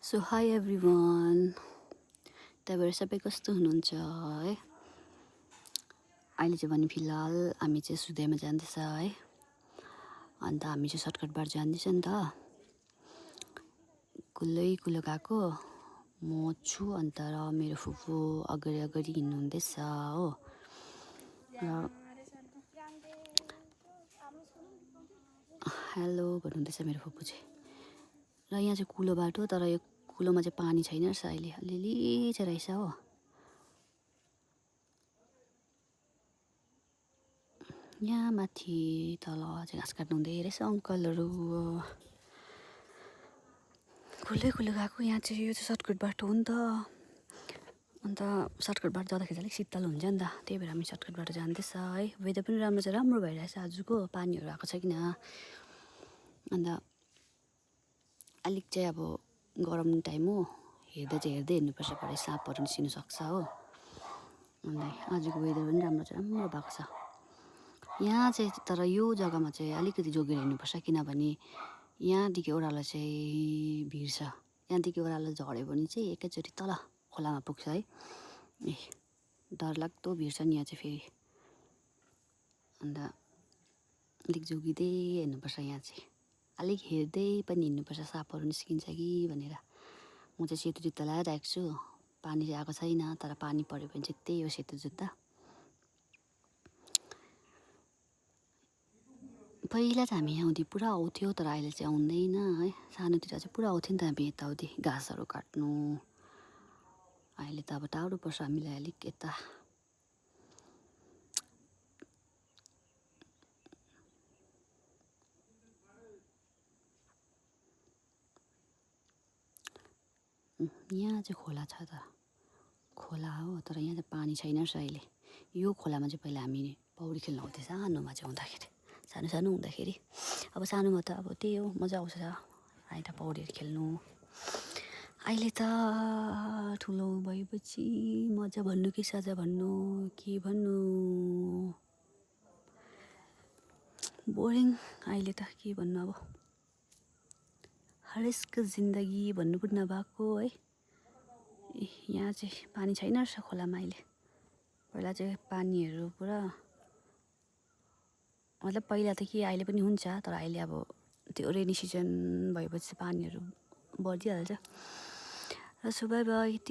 So high everyone, तपाईँहरू सबै कस्तो हुनुहुन्छ है? अहिले चाहिँ भने फिलहाल हामी चाहिँ सुधाइमा जाँदैछ है। अन्त हामी चाहिँ सर्टकट बाटो जाँदैछ नि त। कुल्लै गएको म छु, अन्त र मेरो फुपू अगाडि हिँड्नुहुँदैछ हो। र हेलो भन्नुहुँदैछ मेरो फुपू चाहिँ। र यहाँ चाहिँ कुलो बाटो, तर यो कुलोमा चाहिँ पानी छैन रहेछ अहिले, अलिअलि चाहिँ रहेछ हो। यहाँ माथि तल चाहिँ घाँस काट्नु हुँदै रहेछ अङ्कलहरू। खुल्लै गएको। यहाँ चाहिँ यो चाहिँ सर्टकट बाटो हो नि त। अन्त सर्टकट बाटो जाँदाखेरि चाहिँ अलिक शीतल हुन्छ नि त, त्यही भएर हामी सर्टकट बाटो जाँदैछ है। वेदर पनि राम्रो भइरहेछ आजको, पानीहरू आएको छैन। अन्त अलिक चाहिँ अब गरम टाइम हो, हेर्दै हिँड्नुपर्छ, भरे साँपहरू निस्किनु सक्छ हो। अन्त आजको वेदर पनि राम्रो भएको छ यहाँ चाहिँ। तर यो जग्गामा चाहिँ अलिकति जोगेर हिँड्नुपर्छ, किनभने यहाँदेखि ओह्रालो चाहिँ भिड छ। यहाँदेखि ओह्रालो झऱ्यो भने चाहिँ एकैचोटि तल खोलामा पुग्छ है। ए डरलाग्दो भिड छ नि यहाँ चाहिँ फेरि। अन्त अलिक जोगिँदै हिँड्नुपर्छ यहाँ चाहिँ, अलिक हेर्दै पनि हिँड्नुपर्छ साँपहरू निस्किन्छ कि भनेर। म चाहिँ सेतो जुत्ता लगाएर आएको छु, पानी चाहिँ आएको छैन, तर पानी पऱ्यो भने चाहिँ त्यही हो सेतो जुत्ता। पहिला चाहिँ हामी आउँथ्यो, पुरा आउँथ्यो, तर अहिले चाहिँ आउँदैन है। सानोतिर चाहिँ पुरा आउँथ्यो नि त हामी यताउति घाँसहरू काट्नु। अहिले त अब टाढो पर्छ हामीलाई अलिक यता। यहाँ चाहिँ खोला छ त, खोला हो, तर यहाँ चाहिँ पानी छैन रहेछ अहिले। यो खोलामा चाहिँ पहिला हामी पौडी खेल्नु आउँथ्यो सानोमा चाहिँ, हुँदाखेरि सानो हुँदाखेरि। अब सानोमा त अब त्यही हो, मजा आउँछ अहिले त पौडीहरू खेल्नु। अहिले त ठुलो भएपछि मजा भन्नु कि सजा भन्नु, के भन्नु, बोरिङ अहिले त के भन्नु। अब हरेसको जिन्दगी भन्नु पनि नभएको है। यहाँ चाहिँ पानी छैन रहेछ खोलामा अहिले। पहिला चाहिँ पानीहरू पुरा, मतलब पहिला त के अहिले पनि हुन्छ, तर अहिले अब त्यो रेनी सिजन भएपछि पानीहरू बढिहाल्छ। र सो बाई बाई।